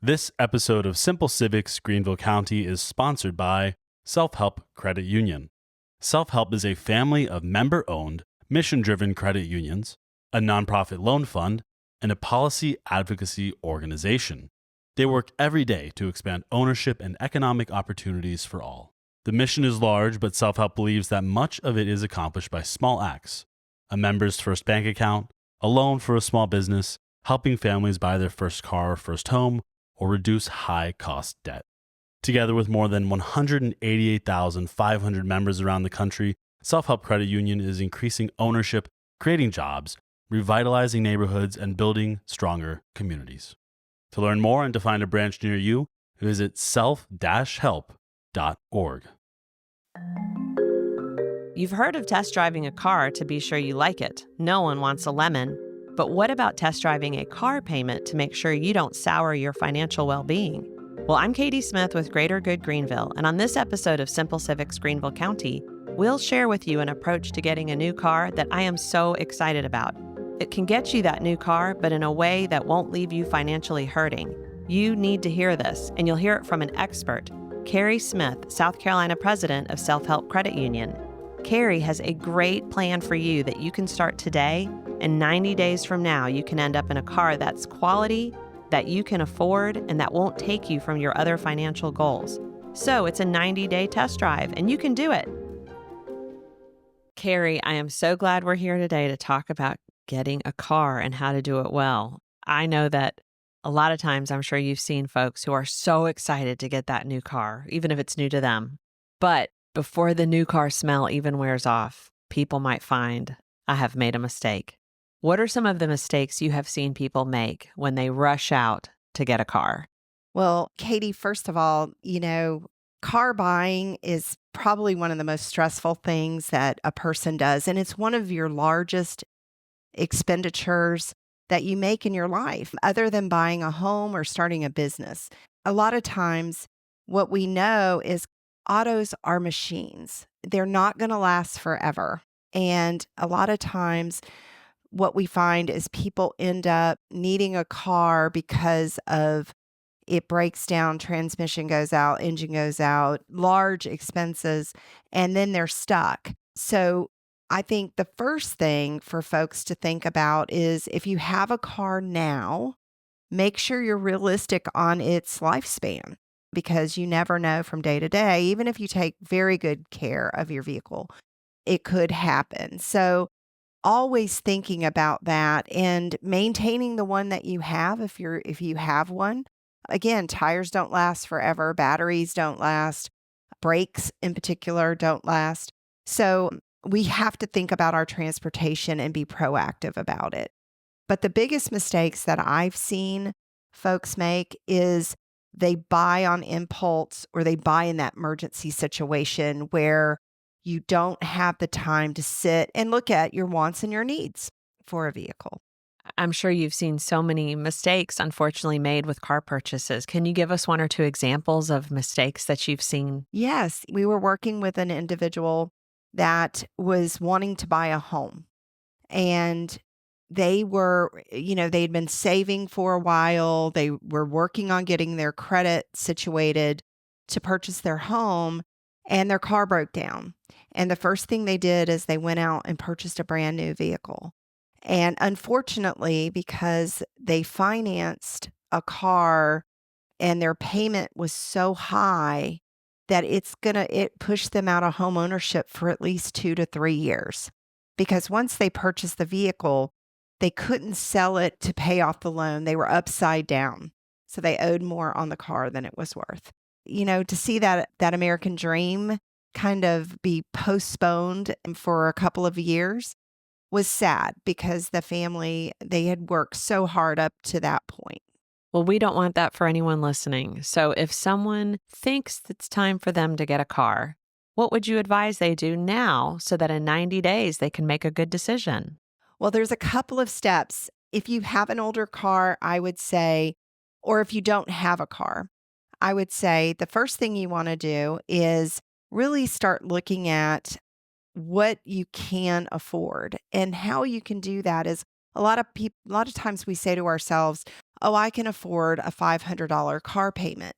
This episode of Simple Civics Greenville County is sponsored by Self-Help Credit Union. Self-Help is a family of member-owned, mission-driven credit unions, a nonprofit loan fund, and a policy advocacy organization. They work every day to expand ownership and economic opportunities for all. The mission is large, but Self-Help believes that much of it is accomplished by small acts: a member's first bank account, a loan for a small business, helping families buy their first car or first home, or reduce high-cost debt. Together with more than 188,500 members around the country, Self-Help Credit Union is increasing ownership, creating jobs, revitalizing neighborhoods, and building stronger communities. To learn more and to find a branch near you, visit self-help.org. You've heard of test driving a car to be sure you like it. No one wants a lemon. But what about test driving a car payment to make sure you don't sour your financial well-being? Well, I'm Kerri Smith with Greater Good Greenville, and on this episode of Simple Civics Greenville County, we'll share with you an approach to getting a new car that I am so excited about. It can get you that new car, but in a way that won't leave you financially hurting. You need to hear this, and you'll hear it from an expert, Kerri Smith, South Carolina president of Self-Help Credit Union. Kerri has a great plan for you that you can start today, and 90 days from now, you can end up in a car that's quality, that you can afford, and that won't take you from your other financial goals. So it's a 90-day test drive, and you can do it. Kerri, I am so glad we're here today to talk about getting a car and how to do it well. I know that a lot of times I'm sure you've seen folks who are so excited to get that new car, even if it's new to them. But before the new car smell even wears off, people might find, I have made a mistake. What are some of the mistakes you have seen people make when they rush out to get a car? Well, Katie, first of all, car buying is probably one of the most stressful things that a person does. And it's one of your largest expenditures that you make in your life, other than buying a home or starting a business. A lot of times, what we know is autos are machines. They're not going to last forever. And a lot of times, what we find is people end up needing a car because of it breaks down, transmission goes out, engine goes out, large expenses, and then they're stuck. So I think the first thing for folks to think about is if you have a car now, make sure you're realistic on its lifespan, because you never know from day to day. Even if you take very good care of your vehicle, it could happen. So always thinking about that and maintaining the one that you have if you have one. Again, tires don't last forever, batteries don't last, brakes in particular don't last. So we have to think about our transportation and be proactive about it. But the biggest mistakes that I've seen folks make is they buy on impulse, or they buy in that emergency situation where you don't have the time to sit and look at your wants and your needs for a vehicle. I'm sure you've seen so many mistakes, unfortunately, made with car purchases. Can you give us one or two examples of mistakes that you've seen? Yes, we were working with an individual that was wanting to buy a home, and they were, they'd been saving for a while. They were working on getting their credit situated to purchase their home, and their car broke down. And the first thing they did is they went out and purchased a brand new vehicle. And unfortunately, because they financed a car and their payment was so high that it pushed them out of home ownership for at least 2 to 3 years. Because once they purchased the vehicle, they couldn't sell it to pay off the loan. They were upside down. So they owed more on the car than it was worth. To see that American dream kind of be postponed for a couple of years was sad, because the family, they had worked so hard up to that point. Well, we don't want that for anyone listening. So if someone thinks it's time for them to get a car, what would you advise they do now so that in 90 days they can make a good decision? Well, there's a couple of steps. If you have an older car, I would say, or if you don't have a car, I would say the first thing you want to do is really start looking at what you can afford. And how you can do that is a lot of times we say to ourselves, oh, I can afford a $500 car payment.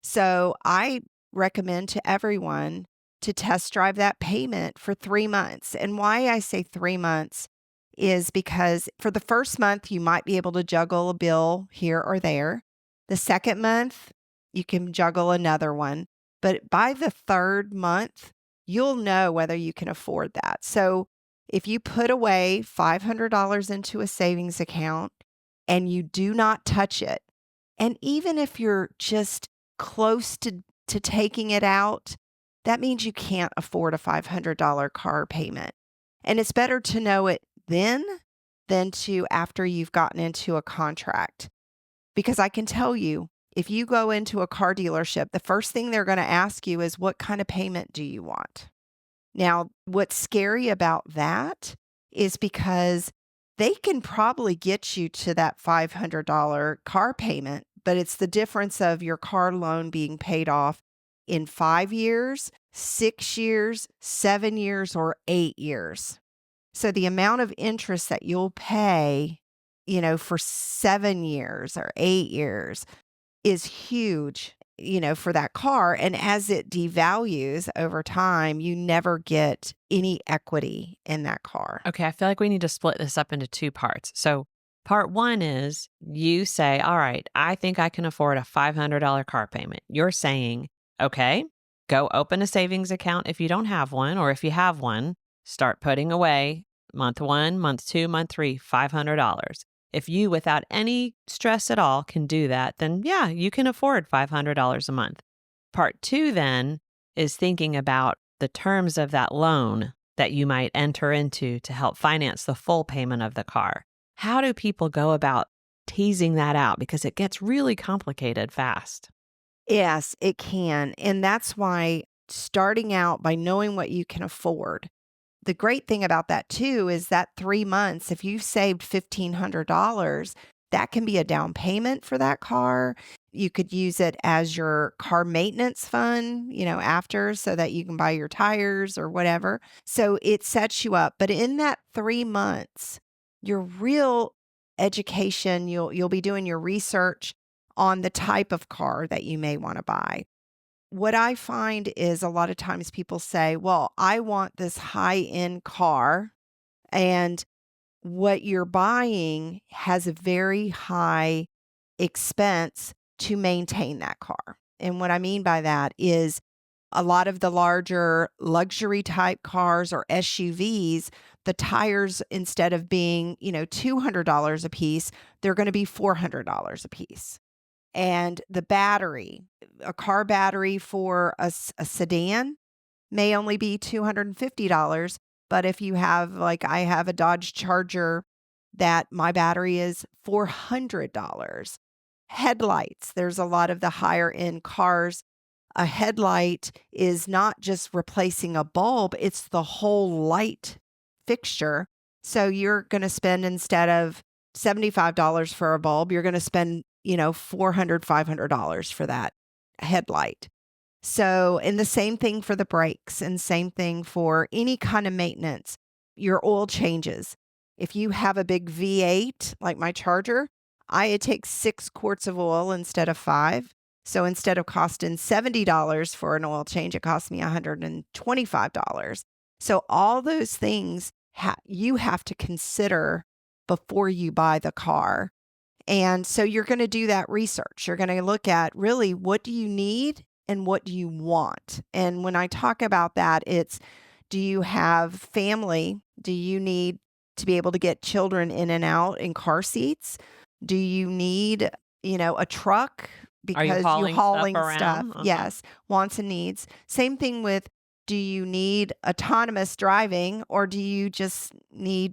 So I recommend to everyone to test drive that payment for 3 months. And why I say 3 months is because for the first month, you might be able to juggle a bill here or there. The second month, you can juggle another one. But by the third month, you'll know whether you can afford that. So if you put away $500 into a savings account and you do not touch it, and even if you're just close to taking it out, that means you can't afford a $500 car payment. And it's better to know it then than to after you've gotten into a contract. Because I can tell you, if you go into a car dealership, the first thing they're going to ask you is, what kind of payment do you want? Now, what's scary about that is because they can probably get you to that $500 car payment, but it's the difference of your car loan being paid off in 5 years, 6 years, 7 years, or 8 years. So the amount of interest that you'll pay, for 7 years or 8 years is huge, for that car. And as it devalues over time, you never get any equity in that car. Okay, I feel like we need to split this up into 2 parts. So part 1 is you say, all right, I think I can afford a $500 car payment. You're saying, okay, go open a savings account if you don't have one, or if you have one, start putting away month 1, month 2, month 3, $500. If you, without any stress at all, can do that, then yeah, you can afford $500 a month. Part 2 then is thinking about the terms of that loan that you might enter into to help finance the full payment of the car. How do people go about teasing that out? Because it gets really complicated fast. Yes, it can. And that's why starting out by knowing what you can afford. The great thing about that too is that 3 months, if you've saved $1,500, that can be a down payment for that car. You could use it as your car maintenance fund, after, so that you can buy your tires or whatever. So it sets you up. But in that 3 months, your real education, you'll be doing your research on the type of car that you may want to buy. What I find is a lot of times people say, well, I want this high-end car, and what you're buying has a very high expense to maintain that car. And what I mean by that is a lot of the larger luxury type cars or SUVs, the tires, instead of being, $200 a piece, they're going to be $400 a piece. And the battery, a car battery for a sedan may only be $250. But if you have, like I have a Dodge Charger, that my battery is $400. Headlights, there's a lot of the higher end cars. A headlight is not just replacing a bulb, it's the whole light fixture. So you're going to spend, instead of $75 for a bulb, you're going to spend $400, $500 for that headlight. So, and the same thing for the brakes, and same thing for any kind of maintenance, your oil changes. If you have a big V8, like my Charger, it takes 6 quarts of oil instead of 5. So instead of costing $70 for an oil change, it costs me $125. So all those things you have to consider before you buy the car. And so you're going to do that research. You're going to look at, really, what do you need and what do you want? And when I talk about that, it's, do you have family? Do you need to be able to get children in and out in car seats? Do you need, a truck because you're hauling stuff? Uh-huh. Yes, wants and needs. Same thing with, do you need autonomous driving, or do you just need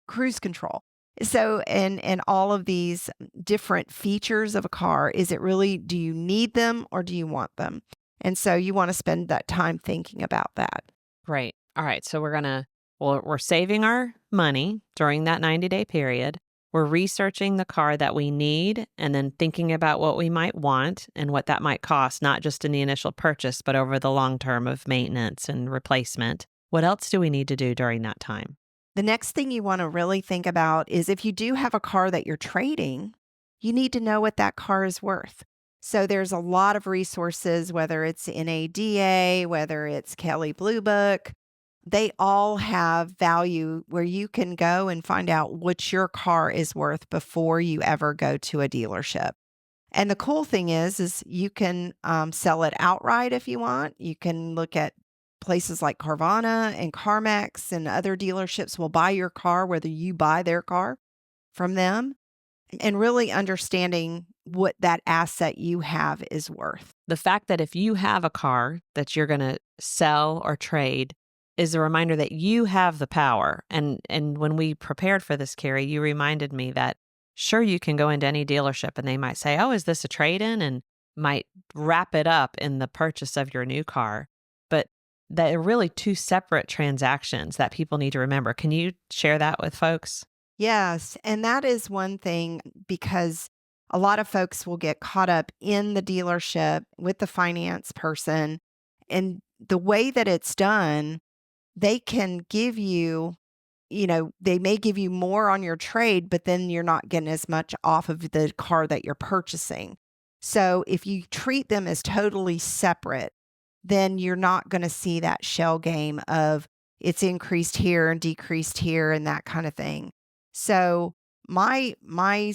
cruise control? So, and all of these different features of a car, is it really, do you need them or do you want them? And so you want to spend that time thinking about that. Great. All right. So we're saving our money during that 90-day period. We're researching the car that we need, and then thinking about what we might want and what that might cost, not just in the initial purchase, but over the long term of maintenance and replacement. What else do we need to do during that time? The next thing you want to really think about is, if you do have a car that you're trading, you need to know what that car is worth. So there's a lot of resources, whether it's NADA, whether it's Kelley Blue Book, they all have value where you can go and find out what your car is worth before you ever go to a dealership. And the cool thing is you can sell it outright if you want. You can look at places like Carvana and CarMax, and other dealerships will buy your car, whether you buy their car from them, and really understanding what that asset you have is worth. The fact that if you have a car that you're going to sell or trade is a reminder that you have the power. And when we prepared for this, Kerri, you reminded me that sure, you can go into any dealership and they might say, oh, is this a trade-in? And might wrap it up in the purchase of your new car. But they're really two separate transactions that people need to remember. Can you share that with folks? Yes. And that is one thing, because a lot of folks will get caught up in the dealership with the finance person. And the way that it's done, they can give you, they may give you more on your trade, but then you're not getting as much off of the car that you're purchasing. So if you treat them as totally separate, then you're not going to see that shell game of it's increased here and decreased here and that kind of thing. So my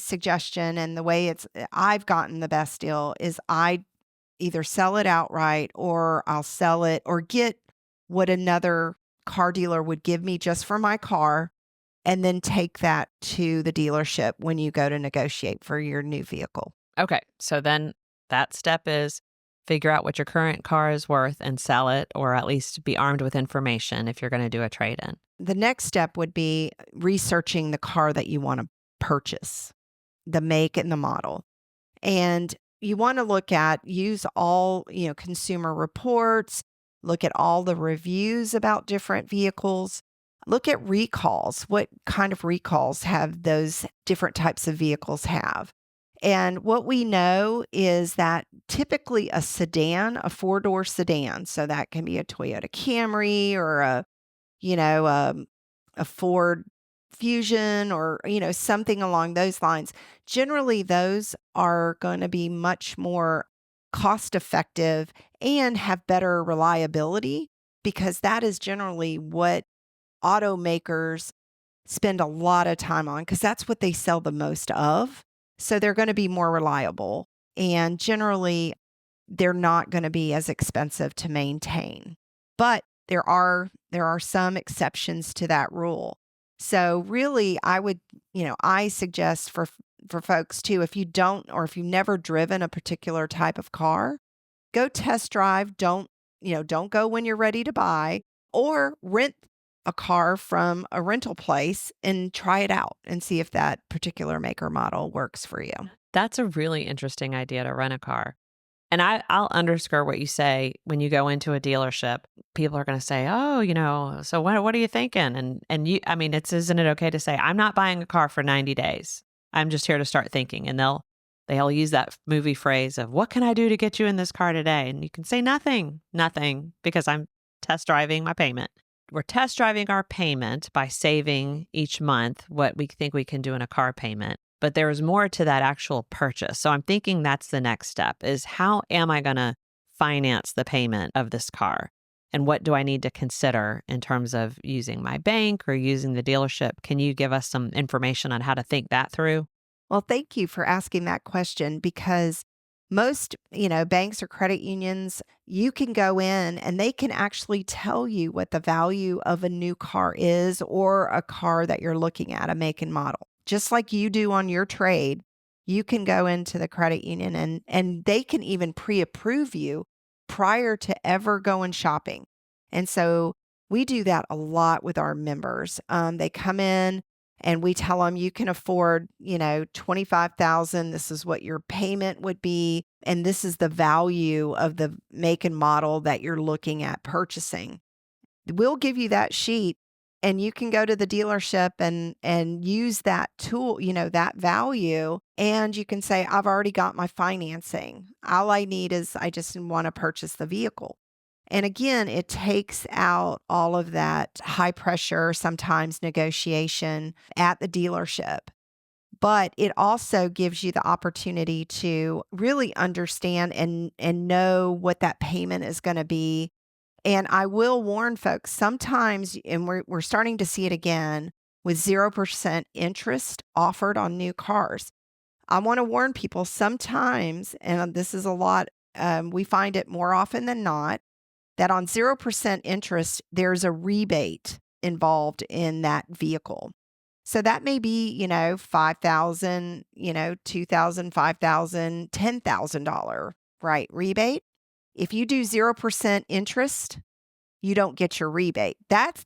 suggestion, and the way I've gotten the best deal, is I either sell it outright, or I'll sell it or get what another car dealer would give me just for my car, and then take that to the dealership when you go to negotiate for your new vehicle. Okay. So then that step is figure out what your current car is worth and sell it, or at least be armed with information if you're going to do a trade-in. The next step would be researching the car that you want to purchase, the make and the model. And you want to use all, consumer reports, look at all the reviews about different vehicles, look at recalls. What kind of recalls have those different types of vehicles have? And what we know is that typically a sedan, a 4-door sedan, so that can be a Toyota Camry or a Ford Fusion, or, something along those lines. Generally, those are going to be much more cost effective and have better reliability, because that is generally what automakers spend a lot of time on, because that's what they sell the most of. So they're going to be more reliable, and generally they're not going to be as expensive to maintain. But there are some exceptions to that rule. So really, I suggest for folks too, if you don't, or if you've never driven a particular type of car, go test drive. Don't go when you're ready to buy, or rent a car from a rental place and try it out and see if that particular make or model works for you. That's a really interesting idea, to rent a car. And I'll underscore what you say. When you go into a dealership, people are going to say, oh, so what are you thinking? And you, isn't it okay to say, I'm not buying a car for 90 days. I'm just here to start thinking. And they'll use that movie phrase of, what can I do to get you in this car today? And you can say nothing, because I'm test driving my payment. We're test driving our payment by saving each month what we think we can do in a car payment. But there is more to that actual purchase. So I'm thinking that's the next step, is how am I going to finance the payment of this car? And what do I need to consider in terms of using my bank or using the dealership? Can you give us some information on how to think that through? Well, thank you for asking that question, because most, banks or credit unions, you can go in and they can actually tell you what the value of a new car is, or a car that you're looking at, a make and model. Just like you do on your trade, you can go into the credit union and they can even pre-approve you prior to ever going shopping. And so we do that a lot with our members. They come in and we tell them, you can afford, $25,000. This is what your payment would be. And this is the value of the make and model that you're looking at purchasing. We'll give you that sheet, and you can go to the dealership and use that tool, that value. And you can say, I've already got my financing. All I need is, I just want to purchase the vehicle. And again, it takes out all of that high pressure, sometimes negotiation at the dealership. but it also gives you the opportunity to really understand and know what that payment is going to be. And I will warn folks, sometimes, and we're starting to see it again with 0% interest offered on new cars. I want to warn people sometimes, and this is a lot, we find it more often than not, that on 0% interest, there's a rebate involved in that vehicle. So that may be, $5,000, $2,000, $5,000, $10,000, right? Rebate. If you do 0% interest, you don't get your rebate.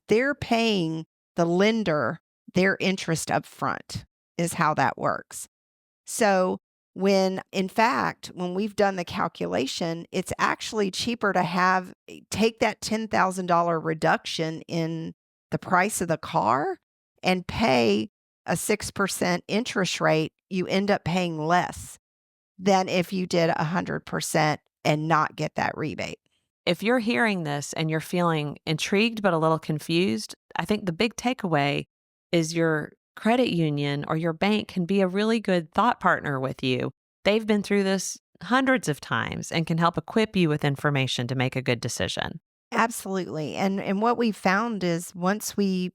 They're paying the lender their interest up front is how that works. So when we've done the calculation, it's actually cheaper to take that $10,000 reduction in the price of the car and pay a 6% interest rate. You end up paying less than if you did 100% and not get that rebate. If you're hearing this and you're feeling intrigued but a little confused, I think the big takeaway is your credit union or your bank can be a really good thought partner with you. They've been through this hundreds of times and can help equip you with information to make a good decision. Absolutely. And what we found is once we've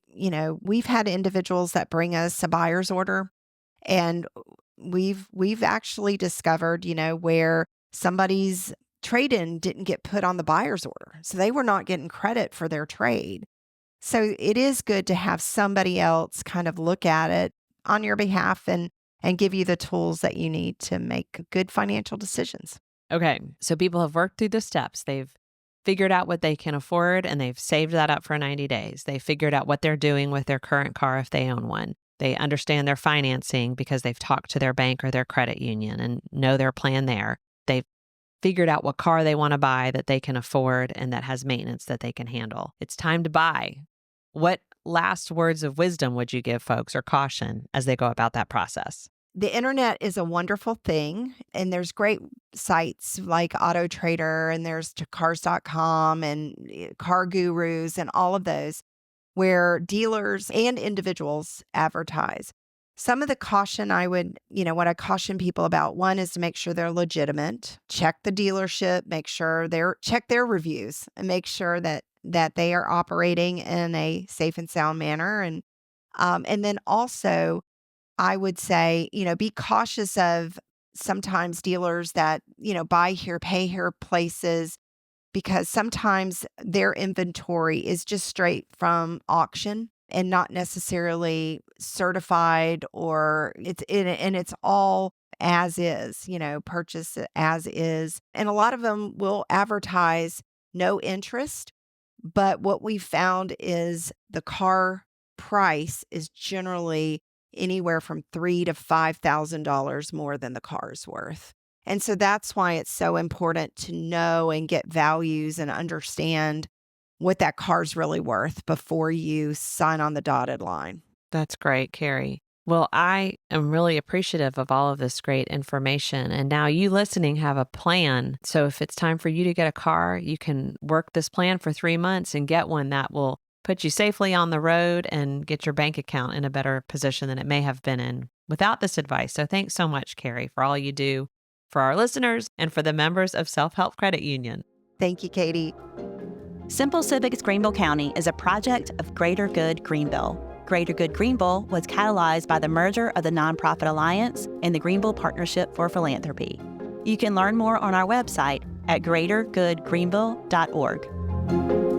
had individuals that bring us a buyer's order, and we've actually discovered, where somebody's trade-in didn't get put on the buyer's order. So they were not getting credit for their trade. So it is good to have somebody else kind of look at it on your behalf and give you the tools that you need to make good financial decisions. Okay, so people have worked through the steps. They've figured out what they can afford and they've saved that up for 90 days. They figured out what they're doing with their current car if they own one. They understand their financing because they've talked to their bank or their credit union and know their plan there. They've figured out what car they want to buy that they can afford and that has maintenance that they can handle. It's time to buy. What last words of wisdom would you give folks or caution as they go about that process? The internet is a wonderful thing, and there's great sites like Auto Trader, and there's cars.com and Car Gurus and all of those where dealers and individuals advertise. Some of the caution what I caution people about, one is to make sure they're legitimate, check the dealership, check their reviews and make sure that they are operating in a safe and sound manner. And then also I would say, be cautious of sometimes dealers that, buy here, pay here places, because sometimes their inventory is just straight from auction and not necessarily certified, or it's all as is, purchase as is. And a lot of them will advertise no interest. But what we found is the car price is generally anywhere from $3,000 to $5,000 more than the car is worth. And so that's why it's so important to know and get values and understand what that car's really worth before you sign on the dotted line. That's great, Kerri. Well, I am really appreciative of all of this great information. And now you listening have a plan. So if it's time for you to get a car, you can work this plan for 3 months and get one that will put you safely on the road and get your bank account in a better position than it may have been in without this advice. So thanks so much, Kerri, for all you do for our listeners and for the members of Self-Help Credit Union. Thank you, Katie. Simple Civics Greenville County is a project of Greater Good Greenville. Greater Good Greenville was catalyzed by the merger of the Nonprofit Alliance and the Greenville Partnership for Philanthropy. You can learn more on our website at greatergoodgreenville.org.